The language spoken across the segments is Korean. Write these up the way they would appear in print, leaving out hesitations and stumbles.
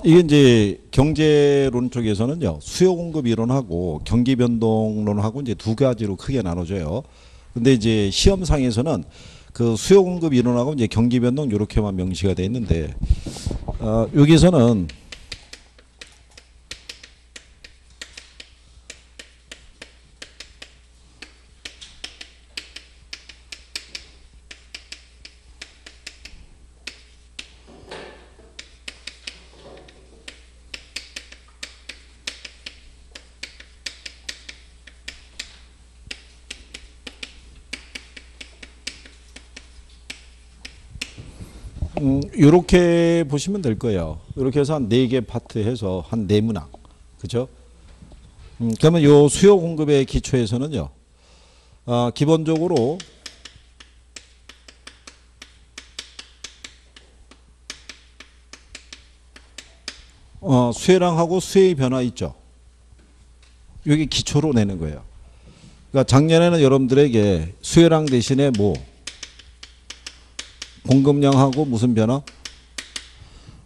이게 이제 경제론 쪽에서는요, 수요 공급 이론하고 경기 변동론하고 이제 두 가지로 크게 나눠져요. 근데 이제 시험상에서는 그 수요 공급 이론하고 이제 경기 변동 이렇게만 명시가 돼 있는데, 여기서는 이렇게 보시면 될 거예요. 이렇게 해서 한 4개 파트 해서 한 4문항. 그죠? 그러면 요 수요 공급의 기초에서는요, 기본적으로 수요량하고 수요의 변화 있죠. 여기 기초로 내는 거예요. 그러니까 작년에는 여러분들에게 수요량 대신에 뭐 공급량하고 무슨 변화?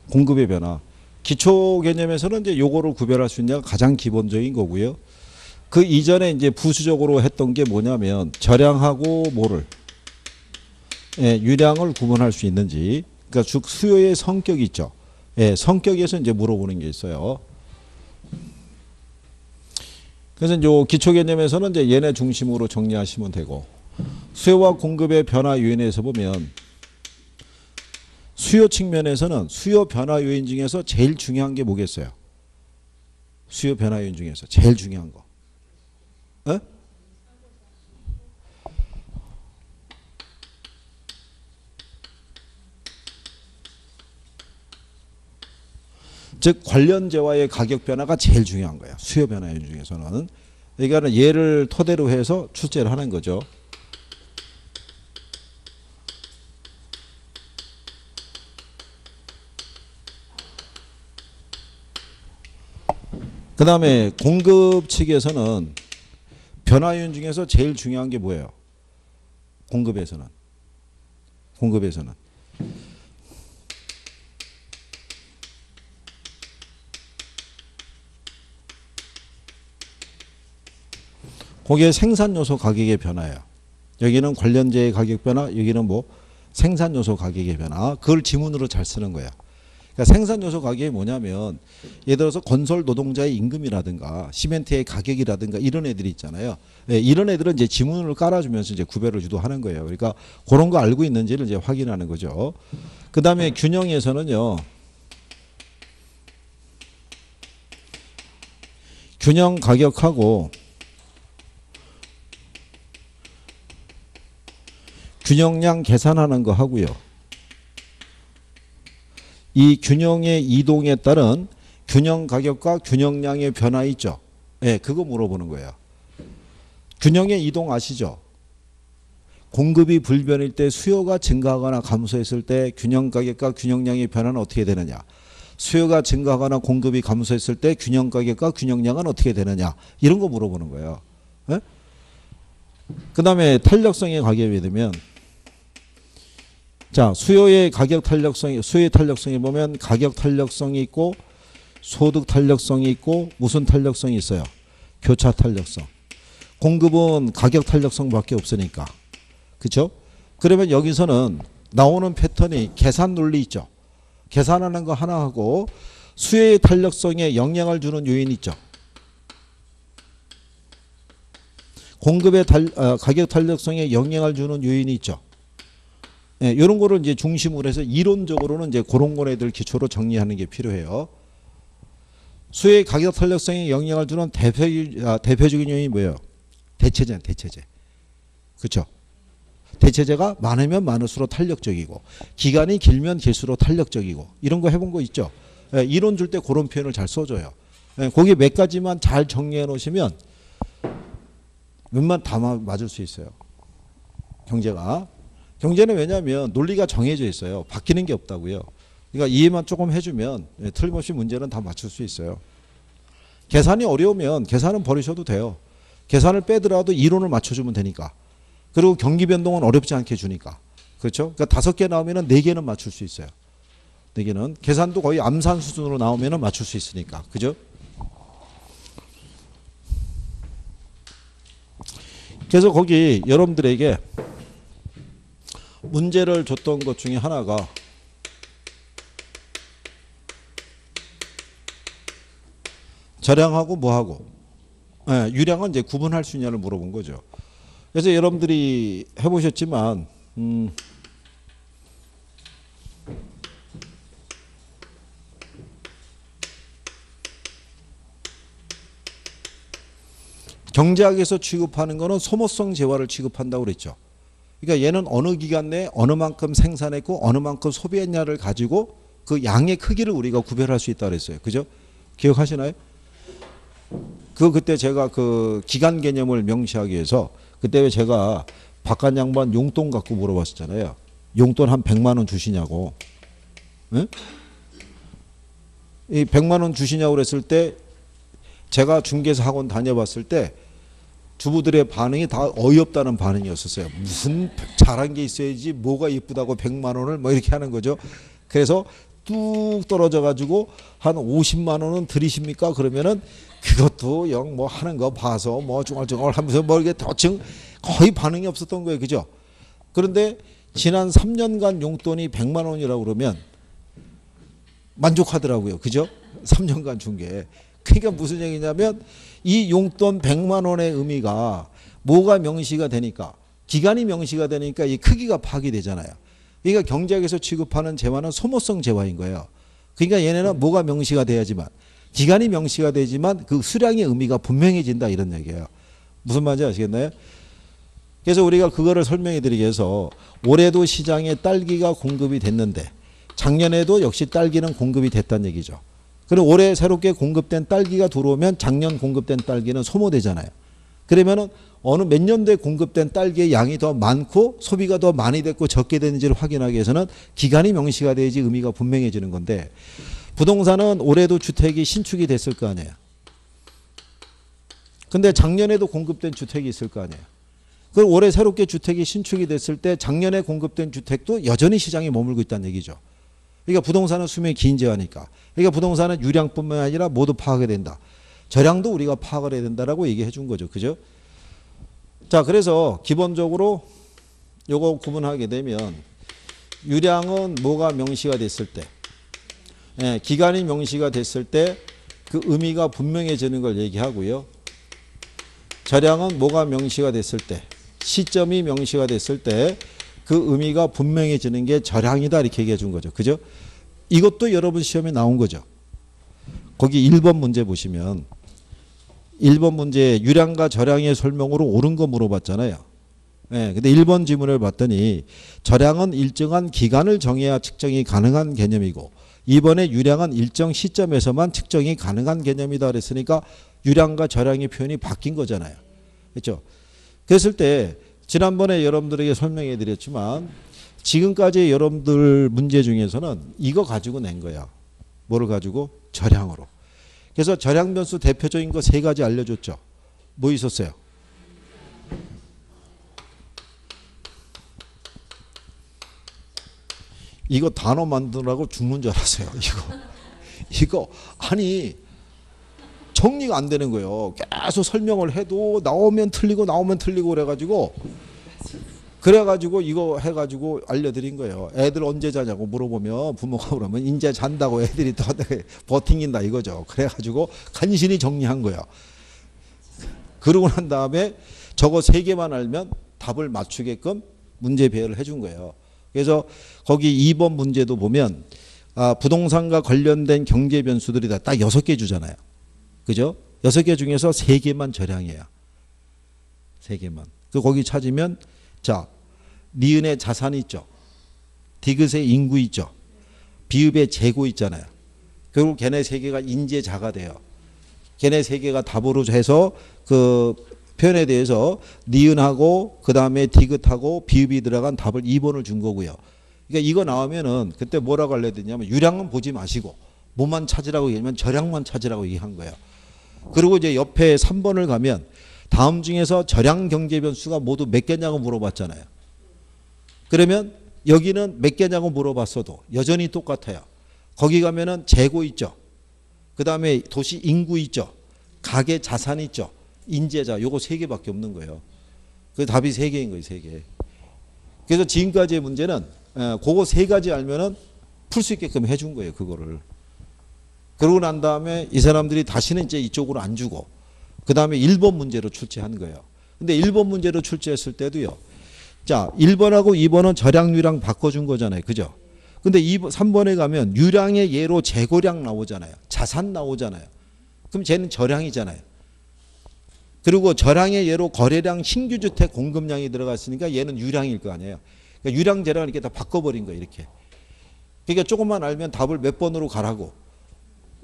공급의 변화. 기초 개념에서는 이제 요거를 구별할 수 있냐가 가장 기본적인 거고요. 그 이전에 이제 부수적으로 했던 게 뭐냐면 저량하고 뭐를, 유량을 구분할 수 있는지. 그러니까 즉 수요의 성격이 있죠. 성격에서 이제 물어보는 게 있어요. 그래서 이제 기초 개념에서는 이제 얘네 중심으로 정리하시면 되고, 수요와 공급의 변화 요인에서 보면 수요 측면에서는 수요 변화 요인 중에서 제일 중요한 게 뭐겠어요? 수요 변화 요인 중에서 제일 중요한 거. 즉 관련재와의 가격 변화가 제일 중요한 거예요. 수요 변화 요인 중에서는. 그러니까 얘를 토대로 해서 출제를 하는 거죠. 그 다음에 공급 측에서는 변화 요인 중에서 제일 중요한 게 뭐예요? 공급에서는. 그게 생산 요소 가격의 변화예요. 여기는 관련재의 가격 변화, 여기는 뭐 생산 요소 가격의 변화. 그걸 지문으로 잘 쓰는 거예요. 그러니까 생산 요소 가격이 뭐냐면 예를 들어서 건설 노동자의 임금이라든가 시멘트의 가격이라든가 이런 애들이 있잖아요. 이런 애들은 이제 지문을 깔아주면서 이제 구별을 유도하는 거예요. 그러니까 그런 거 알고 있는지를 이제 확인하는 거죠. 그 다음에 균형에서는요, 균형 가격하고 균형량 계산하는 거 하고요. 이 균형의 이동에 따른 균형 가격과 균형량의 변화 있죠. 그거 물어보는 거예요. 균형의 이동 아시죠? 공급이 불변일 때 수요가 증가하거나 감소했을 때 균형 가격과 균형량의 변화는 어떻게 되느냐. 수요가 증가하거나 공급이 감소했을 때 균형 가격과 균형량은 어떻게 되느냐. 이런 거 물어보는 거예요. 그 다음에 탄력성의 가격이 되면, 자, 수요의 가격 탄력성이, 수요의 탄력성이 보면 가격 탄력성이 있고 소득 탄력성이 있고 무슨 탄력성이 있어요? 교차 탄력성. 공급은 가격 탄력성밖에 없으니까. 그렇죠? 그러면 여기서는 나오는 패턴이 계산 논리 있죠. 계산하는 거 하나 하고 수요의 탄력성에 영향을 주는 요인 있죠. 공급의 가격 탄력성에 영향을 주는 요인이 있죠. 이런 거를 이제 중심으로 해서 이론적으로는 이제 그런 거네들 기초로 정리하는 게 필요해요. 수요의 가격 탄력성에 영향을 주는 대표적인 요인이 뭐예요? 대체제. 그렇죠? 대체제가 많으면 많을수록 탄력적이고 기간이 길면 길수록 탄력적이고 이런 거 해본 거 있죠? 예, 이론 줄 때 그런 표현을 잘 써줘요. 예, 거기 몇 가지만 잘 정리해 놓으시면 웬만 다 맞을 수 있어요. 경제가. 경제는 왜냐하면 논리가 정해져 있어요. 바뀌는 게 없다고요. 그러니까 이해만 조금 해주면 예, 틀림없이 문제는 다 맞출 수 있어요. 계산이 어려우면 계산은 버리셔도 돼요. 계산을 빼더라도 이론을 맞춰주면 되니까. 그리고 경기 변동은 어렵지 않게 주니까. 그렇죠? 그러니까 5개 나오면 4개는 맞출 수 있어요. 4개는. 계산도 거의 암산 수준으로 나오면 맞출 수 있으니까. 그죠? 그래서 거기 여러분들에게 문제를 줬던 것 중에 하나가 절양하고 뭐하고 예, 유량은 이제 구분할 수 있냐를 물어본 거죠. 그래서 여러분들이 해보셨지만 경제학에서 취급하는 거는 소모성 재화를 취급한다고 그랬죠. 그러니까 얘는 어느 기간 내에 어느 만큼 생산했고 어느 만큼 소비했냐를 가지고 그 양의 크기를 우리가 구별할 수 있다고 그랬어요. 그죠? 기억하시나요? 그때 제가 그 기간 개념을 명시하기 위해서 그때 왜 제가 바깥 양반 용돈 갖고 물어봤었잖아요. 용돈 한 100만 원 주시냐고. 응? 이 100만 원 주시냐고 그랬을 때 제가 중개사 학원 다녀봤을 때 주부들의 반응이 다 어이없다는 반응이었었어요. 무슨 잘한 게 있어야지 뭐가 이쁘다고 100만 원을 뭐 이렇게 하는 거죠. 그래서 뚝 떨어져 가지고 한 50만 원은 드리십니까? 그러면은 그것도 영 뭐 하는 거 봐서 뭐 중얼중얼 하면서 뭐 이게 대충 거의 반응이 없었던 거예요. 그죠? 그런데 지난 3년간 용돈이 100만 원이라고 그러면 만족하더라고요. 그죠? 3년간 준 게. 그러니까 무슨 얘기냐면 이 용돈 100만 원의 의미가 뭐가 명시가 되니까 기간이 명시가 되니까 이 크기가 파악이 되잖아요. 그러니까 경제학에서 취급하는 재화는 소모성 재화인 거예요. 그러니까 얘네는 뭐가 명시가 돼야지만 기간이 명시가 되지만 그 수량의 의미가 분명해진다 이런 얘기예요. 무슨 말인지 아시겠나요? 그래서 우리가 그거를 설명해 드리기 위해서 올해도 시장에 딸기가 공급이 됐는데 작년에도 역시 딸기는 공급이 됐다는 얘기죠. 그리고 올해 새롭게 공급된 딸기가 들어오면 작년 공급된 딸기는 소모되잖아요. 그러면은 어느 몇 년도에 공급된 딸기의 양이 더 많고 소비가 더 많이 됐고 적게 되는지를 확인하기 위해서는 기간이 명시가 돼야지 의미가 분명해지는 건데 부동산은 올해도 주택이 신축이 됐을 거 아니에요. 근데 작년에도 공급된 주택이 있을 거 아니에요. 그럼 올해 새롭게 주택이 신축이 됐을 때 작년에 공급된 주택도 여전히 시장에 머물고 있다는 얘기죠. 그러니까 부동산은 수명이 긴 재화니까. 그러니까 부동산은 유량뿐만 아니라 모두 파악해야 된다. 저량도 우리가 파악을 해야 된다라고 얘기해 준 거죠. 그죠? 자, 그래서 기본적으로 요거 구분하게 되면 유량은 뭐가 명시가 됐을 때, 예, 기간이 명시가 됐을 때 그 의미가 분명해지는 걸 얘기하고요. 저량은 뭐가 명시가 됐을 때, 시점이 명시가 됐을 때 그 의미가 분명해지는 게 저량이다 이렇게 얘기해 준 거죠. 그죠? 이것도 여러분 시험에 나온 거죠. 거기 1번 문제 보시면 1번 문제 유량과 저량의 설명으로 옳은 거 물어봤잖아요. 네, 근데 1번 지문을 봤더니 저량은 일정한 기간을 정해야 측정이 가능한 개념이고 2번에 유량은 일정 시점에서만 측정이 가능한 개념이다 그랬으니까 유량과 저량의 표현이 바뀐 거잖아요. 그렇죠? 그랬을 때 지난번에 여러분들에게 설명해 드렸지만 지금까지 여러분들 문제 중에서는 이거 가지고 낸 거야. 뭐를 가지고? 저량으로. 그래서 저량 변수 대표적인 거 3가지 알려줬죠. 뭐 있었어요? 이거 단어 만드느라고 죽는 줄 알았어요. 이거 아니 정리가 안 되는 거예요. 계속 설명을 해도 나오면 틀리고 그래가지고 이거 해가지고 알려드린 거예요. 애들 언제 자냐고 물어보면 부모가 그러면 이제 잔다고 애들이 더 버팅긴다 이거죠. 그래가지고 간신히 정리한 거예요. 그러고 난 다음에 저거 3개만 알면 답을 맞추게끔 문제 배열을 해준 거예요. 그래서 거기 2번 문제도 보면 부동산과 관련된 경제 변수들이 딱 6개 주잖아요. 그죠? 6개 중에서 3개만 저량이에요. 3개만. 거기 찾으면 자, 니은의 자산이 있죠. 디귿의 인구 있죠. 비읍의 재고 있잖아요. 결국 걔네 세 개가 인재자가 돼요. 걔네 세 개가 답으로 해서 그 표현에 대해서 니은하고 그 다음에 디귿하고 비읍이 들어간 답을 2번을 준 거고요. 그러니까 이거 나오면은 그때 뭐라고 알려드렸냐면 유량은 보지 마시고 뭐만 찾으라고 얘기하면 절량만 찾으라고 얘기한 거예요. 그리고 이제 옆에 3번을 가면 다음 중에서 절량 경제 변수가 모두 몇 개냐고 물어봤잖아요. 그러면 여기는 몇 개냐고 물어봤어도 여전히 똑같아요. 거기 가면은 재고 있죠. 그 다음에 도시 인구 있죠. 가계 자산 있죠. 인재자 요거 세 개밖에 없는 거예요. 그 답이 세 개인 거예요. 세 개. 그래서 지금까지의 문제는 그거 세 가지 알면은 풀 수 있게끔 해준 거예요. 그거를. 그러고 난 다음에 이 사람들이 다시는 이제 이쪽으로 안 주고 그 다음에 1번 문제로 출제한 거예요. 근데 1번 문제로 출제했을 때도요. 자, 1번하고 2번은 절량 유량 바꿔준 거잖아요. 그죠? 근데 3번에 가면 유량의 예로 재고량 나오잖아요. 자산 나오잖아요. 그럼 쟤는 절량이잖아요. 그리고 절량의 예로 거래량 신규주택 공급량이 들어갔으니까 얘는 유량일 거 아니에요. 그러니까 유량 재량 이렇게 다 바꿔버린 거예요. 이렇게. 그러니까 조금만 알면 답을 몇 번으로 가라고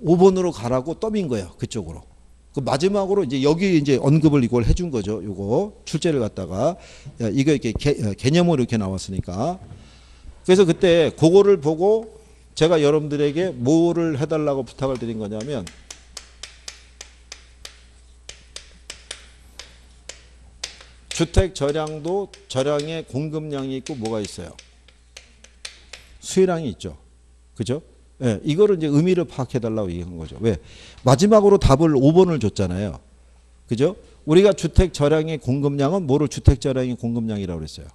5번으로 가라고 떠민 거예요. 그쪽으로. 그 마지막으로 이제 여기 이제 언급을 이걸 해준 거죠. 요거 출제를 갖다가 이거 이렇게 개념으로 이렇게 나왔으니까. 그래서 그때 그거를 보고 제가 여러분들에게 뭐를 해달라고 부탁을 드린 거냐면 주택 절량도 절량의 공급량이 있고 뭐가 있어요? 수요량이 있죠. 그죠? 예, 이거를 이제 의미를 파악해달라고 얘기한 거죠. 왜? 마지막으로 답을 5번을 줬잖아요. 그죠? 우리가 주택 절량의 공급량은 뭐를 주택 절량의 공급량이라고 그랬어요?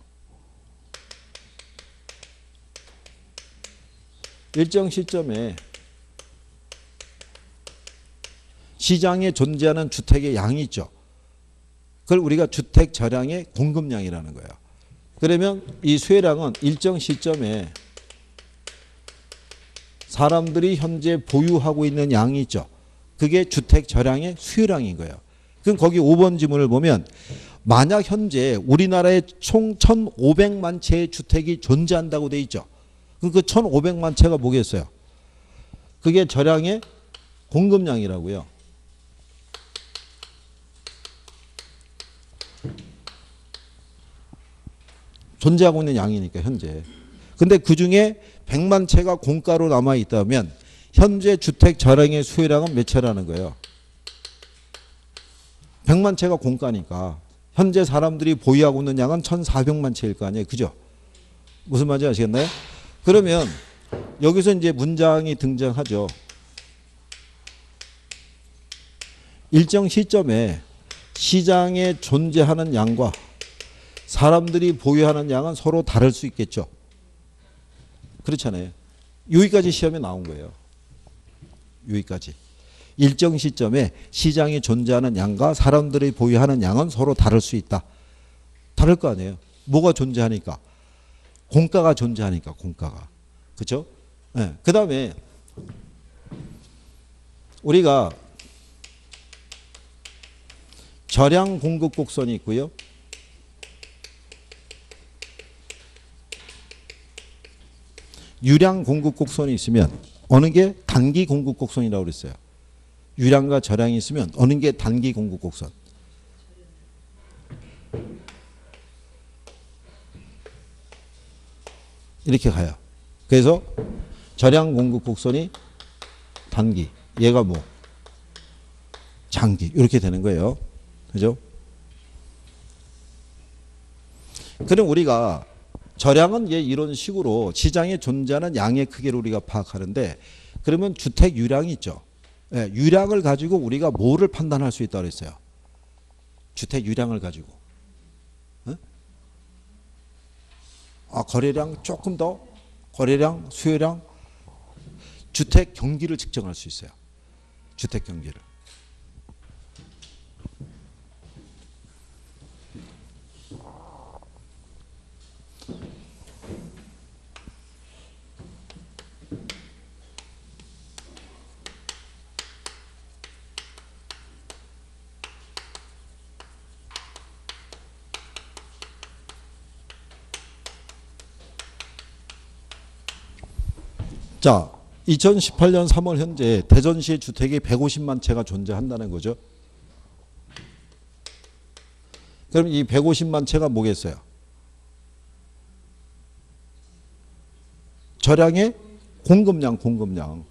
일정 시점에 시장에 존재하는 주택의 양이 있죠. 그걸 우리가 주택 절량의 공급량이라는 거예요. 그러면 이 수요량은 일정 시점에 사람들이 현재 보유하고 있는 양이 있죠. 그게 주택 절량의 수요량인 거예요. 그럼 거기 5번 지문을 보면 만약 현재 우리나라에 총 1,500만 채의 주택이 존재한다고 돼 있죠. 그럼 그 1,500만 채가 뭐겠어요? 그게 절량의 공급량이라고요. 존재하고 있는 양이니까 현재. 근데 그중에 100만 채가 공가로 남아 있다면 현재 주택 절량의 수요량은 몇 채라는 거예요? 100만 채가 공가니까 현재 사람들이 보유하고 있는 양은 1,400만 채일 거 아니에요. 그죠? 무슨 말인지 아시겠나요? 그러면 여기서 이제 문장이 등장하죠. 일정 시점에 시장에 존재하는 양과 사람들이 보유하는 양은 서로 다를 수 있겠죠. 그렇잖아요. 여기까지 시험에 나온 거예요. 여기까지. 일정 시점에 시장에 존재하는 양과 사람들이 보유하는 양은 서로 다를 수 있다. 다를 거 아니에요. 뭐가 존재하니까? 공가가 존재하니까 공가가. 그렇죠? 네. 그 다음에 우리가 절량 공급 곡선이 있고요. 유량 공급 곡선이 있으면 어느 게 단기 공급 곡선이라고 그랬어요. 유량과 절량이 있으면 어느 게 단기 공급 곡선. 이렇게 가요. 그래서 절량 공급 곡선이 단기, 얘가 뭐 장기 이렇게 되는 거예요. 그죠? 그럼 우리가 절량은 이런 식으로 시장에 존재하는 양의 크기를 우리가 파악하는데 그러면 주택 유량이 있죠. 예, 유량을 가지고 우리가 뭐를 판단할 수 있다고 그랬어요? 주택 유량을 가지고. 예? 거래량 조금 더 거래량, 수요량, 주택 경기를 측정할 수 있어요. 주택 경기를. 자, 2018년 3월 현재 대전시의 주택이 150만 채가 존재한다는 거죠. 그럼 이 150만 채가 뭐겠어요? 저량의 공급량.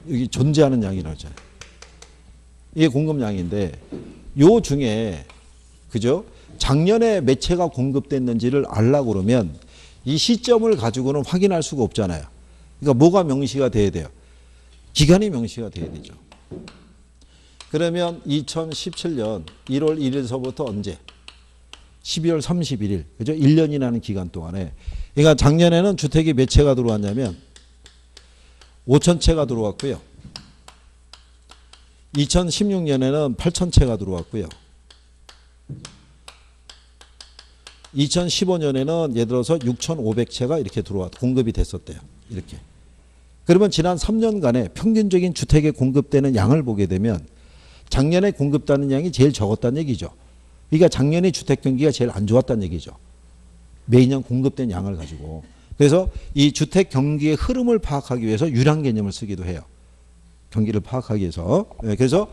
여기 존재하는 양이라고 하잖아요. 이게 공급량인데 요 중에 그죠? 작년에 몇 채가 공급됐는지를 알려고 그러면 이 시점을 가지고는 확인할 수가 없잖아요. 그러니까 뭐가 명시가 돼야 돼요? 기간이 명시가 돼야 되죠. 그러면 2017년 1월 1일서부터 언제? 12월 31일. 그죠? 1년이라는 기간 동안에. 그러니까 작년에는 주택이 몇 채가 들어왔냐면 5천 채가 들어왔고요. 2016년에는 8천 채가 들어왔고요. 2015년에는 예를 들어서 6,500채가 이렇게 공급이 됐었대요. 이렇게. 그러면 지난 3년간의 평균적인 주택에 공급되는 양을 보게 되면 작년에 공급되는 양이 제일 적었다는 얘기죠. 그러니까 작년에 주택 경기가 제일 안 좋았다는 얘기죠. 매년 공급된 양을 가지고. 그래서 이 주택 경기의 흐름을 파악하기 위해서 유량 개념을 쓰기도 해요. 경기를 파악하기 위해서. 그래서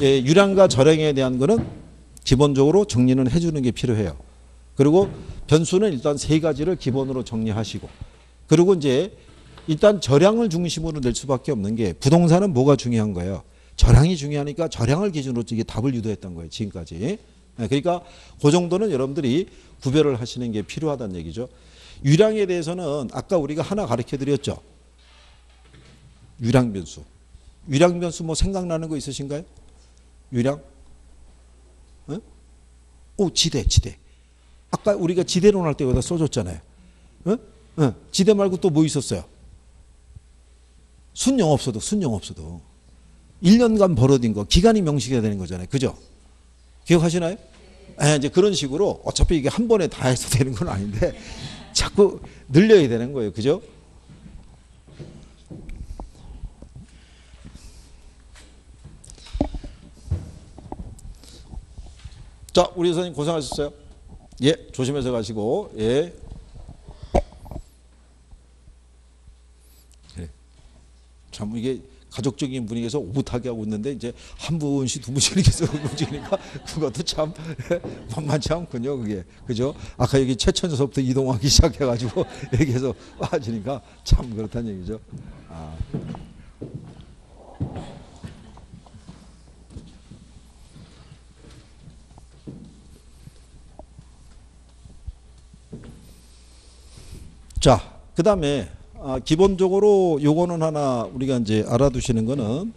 유량과 저량에 대한 거는 기본적으로 정리는 해주는 게 필요해요. 그리고 변수는 일단 세 가지를 기본으로 정리하시고, 그리고 이제 일단 저량을 중심으로 낼 수밖에 없는 게 부동산은 뭐가 중요한 거예요? 저량이 중요하니까 저량을 기준으로 이게 답을 유도했던 거예요. 지금까지. 그러니까 그 정도는 여러분들이 구별을 하시는 게 필요하다는 얘기죠. 유량에 대해서는 아까 우리가 하나 가르쳐 드렸죠. 유량 변수. 유량 변수 뭐 생각나는 거 있으신가요? 유량? 지대. 아까 우리가 지대론 할 때 여기다 써줬잖아요. 지대 말고 또 뭐 있었어요? 순영업소득. 1년간 벌어진 거, 기간이 명시가 되는 거잖아요. 그죠? 기억하시나요? 이제 그런 식으로 어차피 이게 한 번에 다 해서 되는 건 아닌데 자꾸 늘려야 되는 거예요. 그죠? 자, 우리 선생님 고생하셨어요. 예, 조심해서 가시고, 예. 그래. 참, 이게 가족적인 분위기에서 오붓하게 하고 있는데, 이제 한 분씩 두 분씩 이렇게 해서 움직이니까 그것도 참 만만치 않군요, 그게. 그죠? 아까 여기 최천에서부터 이동하기 시작해가지고, 여기에서 빠지니까 참 그렇다는 얘기죠. 자, 그 다음에 기본적으로 요거는 하나 우리가 이제 알아두시는 거는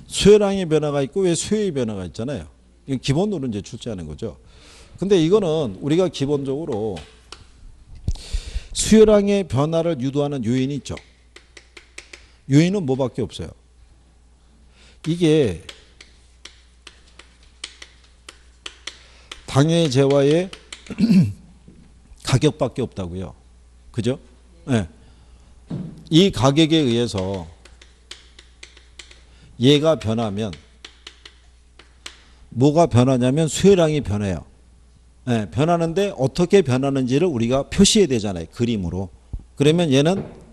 수요량의 변화가 있고 왜 수요의 변화가 있잖아요. 이게 기본으로 이제 출제하는 거죠. 근데 이거는 우리가 기본적으로 수요량의 변화를 유도하는 요인이 있죠. 요인은 뭐밖에 없어요. 이게 당해 재화의 가격밖에 없다고요. 그죠? 네. 이 가격에 의해서 얘가 변하면 뭐가 변하냐면 수요량이 변해요. 네, 변하는데 어떻게 변하는지를 우리가 표시해야 되잖아요. 그림으로. 그러면 얘는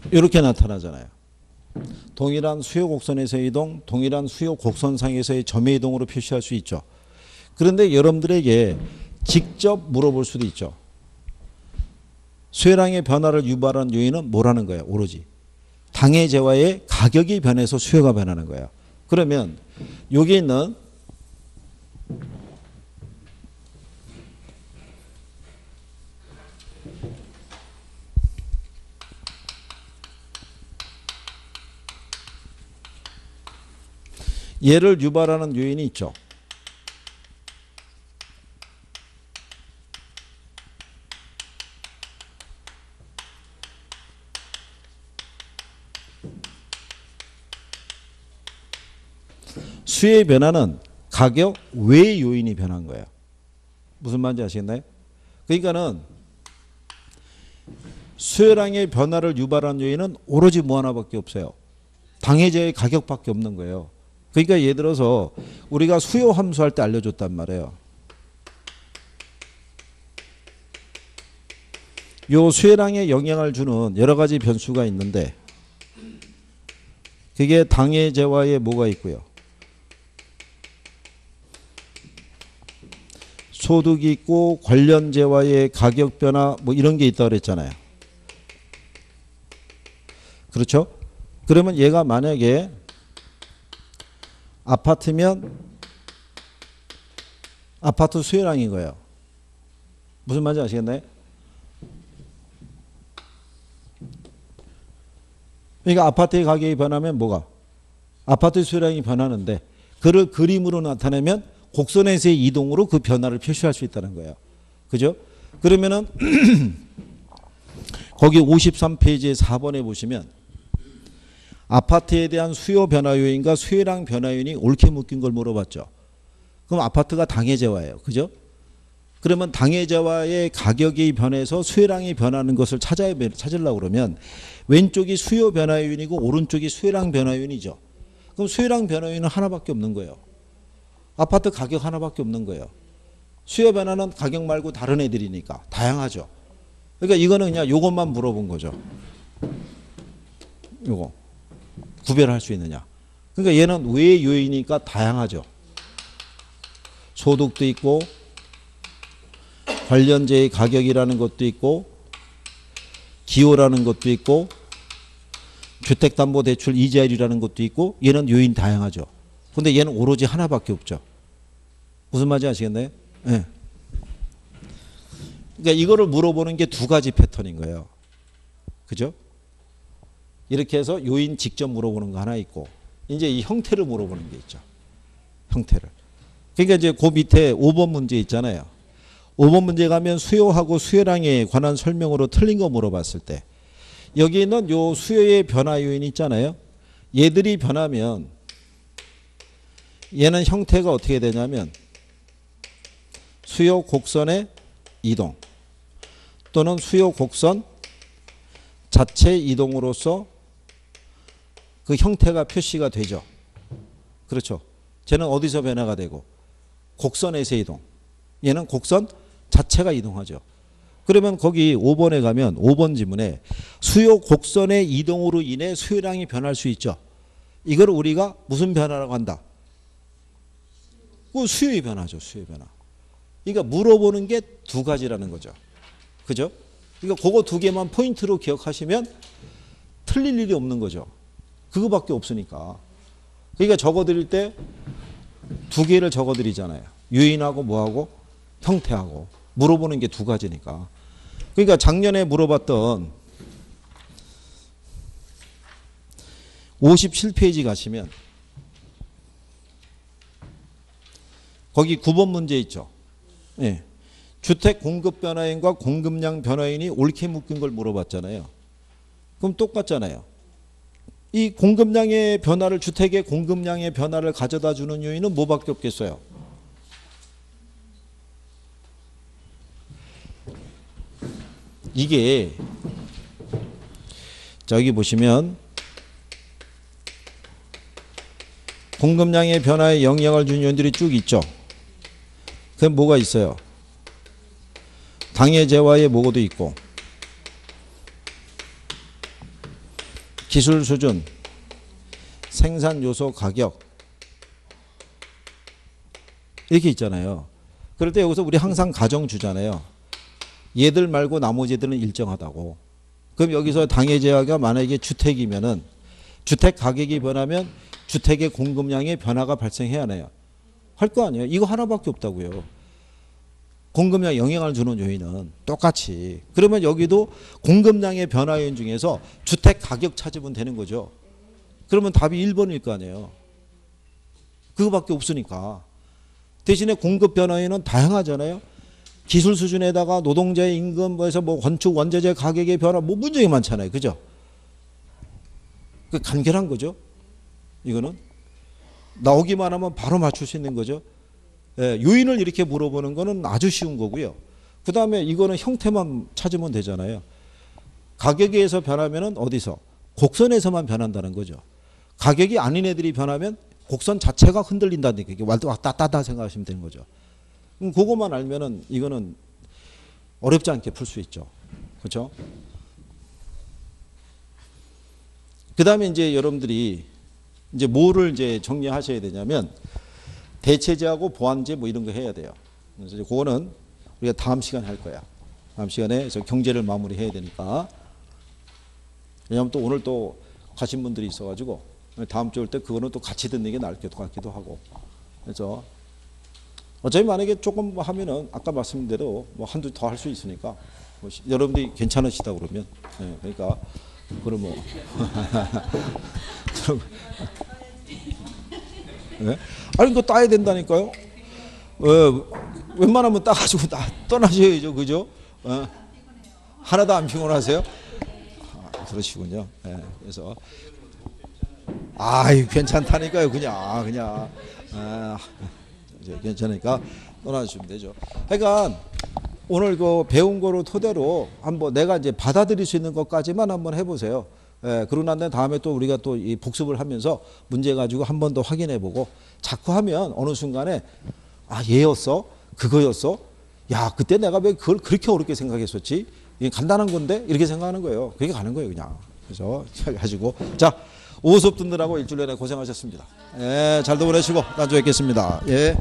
이렇게 나타나잖아요. 동일한 수요 곡선에서의 이동, 동일한 수요 곡선상에서의 점의 이동으로 표시할 수 있죠. 그런데 여러분들에게 직접 물어볼 수도 있죠. 수요량의 변화를 유발하는 요인은 뭐라는 거예요? 오로지 당해 재화의 가격이 변해서 수요가 변하는 거예요. 그러면 여기 있는 얘를 유발하는 요인이 있죠. 수요의 변화는 가격 외의 요인이 변한 거예요. 무슨 말인지 아시겠나요? 그러니까는 수요량의 변화를 유발한 요인은 오로지 뭐 하나밖에 없어요. 당해제의 가격밖에 없는 거예요. 그러니까 예를 들어서 우리가 수요 함수할 때 알려줬단 말이에요. 요 수요량에 영향을 주는 여러 가지 변수가 있는데 그게 당해제와의 뭐가 있고요. 소득이 있고 관련제와의 가격 변화 뭐 이런 게 있다고 그랬잖아요. 그렇죠? 그러면 얘가 만약에 아파트면 아파트 수요량인 거예요. 무슨 말인지 아시겠나요? 그러니까 아파트의 가격이 변하면 뭐가? 아파트 수요량이 변하는데 그를 그림으로 나타내면 곡선에서의 이동으로 그 변화를 표시할 수 있다는 거예요. 그죠? 그러면은 거기 53페이지의 4번에 보시면 아파트에 대한 수요 변화 요인과 수요량 변화 요인이 옳게 묶인 걸 물어봤죠. 그럼 아파트가 당해제와예요. 그죠? 그러면 당해제와의 가격이 변해서 수요량이 변하는 것을 찾으려고 그러면 왼쪽이 수요 변화 요인이고 오른쪽이 수요량 변화 요인이죠. 그럼 수요량 변화 요인은 하나밖에 없는 거예요. 아파트 가격 하나밖에 없는 거예요. 수요 변화는 가격 말고 다른 애들이니까 다양하죠. 그러니까 이거는 그냥 요것만 물어본 거죠. 요거 구별할 수 있느냐. 그러니까 얘는 외 요인이니까 다양하죠. 소득도 있고 관련제의 가격이라는 것도 있고 기호라는 것도 있고 주택담보대출 이자율이라는 것도 있고 얘는 요인 다양하죠. 근데 얘는 오로지 하나밖에 없죠. 무슨 말인지 아시겠나요? 네. 그러니까 이거를 물어보는 게 두 가지 패턴인 거예요. 그죠? 이렇게 해서 요인 직접 물어보는 거 하나 있고 이제 이 형태를 물어보는 게 있죠. 형태를. 그러니까 이제 그 밑에 5번 문제 있잖아요. 5번 문제 가면 수요하고 수요량에 관한 설명으로 틀린 거 물어봤을 때 여기는 요 수요의 변화 요인이 있잖아요. 얘들이 변하면 얘는 형태가 어떻게 되냐면 수요 곡선의 이동 또는 수요 곡선 자체 이동으로서 그 형태가 표시가 되죠. 그렇죠. 쟤는 어디서 변화가 되고 곡선에서 이동. 얘는 곡선 자체가 이동하죠. 그러면 거기 5번에 가면 5번 지문에 수요 곡선의 이동으로 인해 수요량이 변할 수 있죠. 이걸 우리가 무슨 변화라고 한다? 그 수요의 변화죠. 수요의 변화. 그러니까 물어보는 게 두 가지라는 거죠. 그죠? 그러니까 그거 두 개만 포인트로 기억하시면 틀릴 일이 없는 거죠. 그거밖에 없으니까. 그러니까 적어드릴 때 두 개를 적어드리잖아요. 요인하고 뭐하고 형태하고 물어보는 게 두 가지니까. 그러니까 작년에 물어봤던 57페이지 가시면 거기 9번 문제 있죠. 예. 주택 공급 변화인과 공급량 변화인이 옳게 묶인 걸 물어봤잖아요. 그럼 똑같잖아요. 이 공급량의 변화를 주택의 공급량의 변화를 가져다 주는 요인은 뭐밖에 없겠어요? 이게 저기 보시면 공급량의 변화에 영향을 주는 요인들이 쭉 있죠. 그럼 뭐가 있어요? 당해제와의 뭐고도 있고 기술 수준, 생산 요소 가격 이렇게 있잖아요. 그럴 때 여기서 우리 항상 가정 주잖아요. 얘들 말고 나머지 애들은 일정하다고. 그럼 여기서 당해제가 만약에 주택이면은 주택 가격이 변하면 주택의 공급량의 변화가 발생해야 하나요? 할 거 아니에요. 이거 하나밖에 없다고요. 공급량 영향을 주는 요인은 똑같이. 그러면 여기도 공급량의 변화 요인 중에서 주택 가격 찾으면 되는 거죠. 그러면 답이 1번일 거 아니에요. 그거밖에 없으니까. 대신에 공급 변화 요인은 다양하잖아요. 기술 수준에다가 노동자의 임금에서 뭐 건축 원재재 가격의 변화 뭐 문제가 많잖아요. 그죠? 그 간결한 거죠. 이거는. 나오기만 하면 바로 맞출 수 있는 거죠. 예, 요인을 이렇게 물어보는 거는 아주 쉬운 거고요. 그 다음에 이거는 형태만 찾으면 되잖아요. 가격에서 변하면은 어디서? 곡선에서만 변한다는 거죠. 가격이 아닌 애들이 변하면 곡선 자체가 흔들린다는 게 왔다 갔다 생각하시면 되는 거죠. 그럼 그것만 알면은 이거는 어렵지 않게 풀 수 있죠. 그렇죠? 그 다음에 이제 여러분들이 이제 뭐를 이제 정리하셔야 되냐면 대체제하고 보완제 뭐 이런 거 해야 돼요. 그래서 이제 그거는 우리가 다음 시간에 할 거야. 다음 시간에 저 경제를 마무리해야 되니까. 왜냐하면 또 오늘 또 가신 분들이 있어가지고 다음 주 올 때 그거는 또 같이 듣는 게 나을 것 같기도 하고. 그래서 어차피 만약에 조금 하면은 아까 말씀드린 대로 뭐 한두 더 할 수 있으니까 뭐 여러분들이 괜찮으시다 그러면 그러니까 그럼 뭐 네? 아니 이거 따야 된다니까요. 웬만하면 따가지고 떠나셔야죠, 그죠? 하나도 안 피곤하세요? 그러시군요. 네, 그래서 괜찮다니까요, 그냥 괜찮으니까 떠나주시면 되죠. 그러니까 오늘 그 배운 거를 토대로 한번 내가 이제 받아들일 수 있는 것까지만 한번 해보세요. 그러고 난 다음에 또 우리가 또 이 복습을 하면서 문제 가지고 한 번 더 확인해보고 자꾸 하면 어느 순간에 얘였어? 그거였어? 야, 그때 내가 왜 그걸 그렇게 어렵게 생각했었지? 이게 간단한 건데? 이렇게 생각하는 거예요. 그렇게 가는 거예요, 그냥. 그래서 가지고 자, 오후 수업 듣느라고 일주일 내내 고생하셨습니다. 잘도 보내시고 나중에 뵙겠습니다. 예.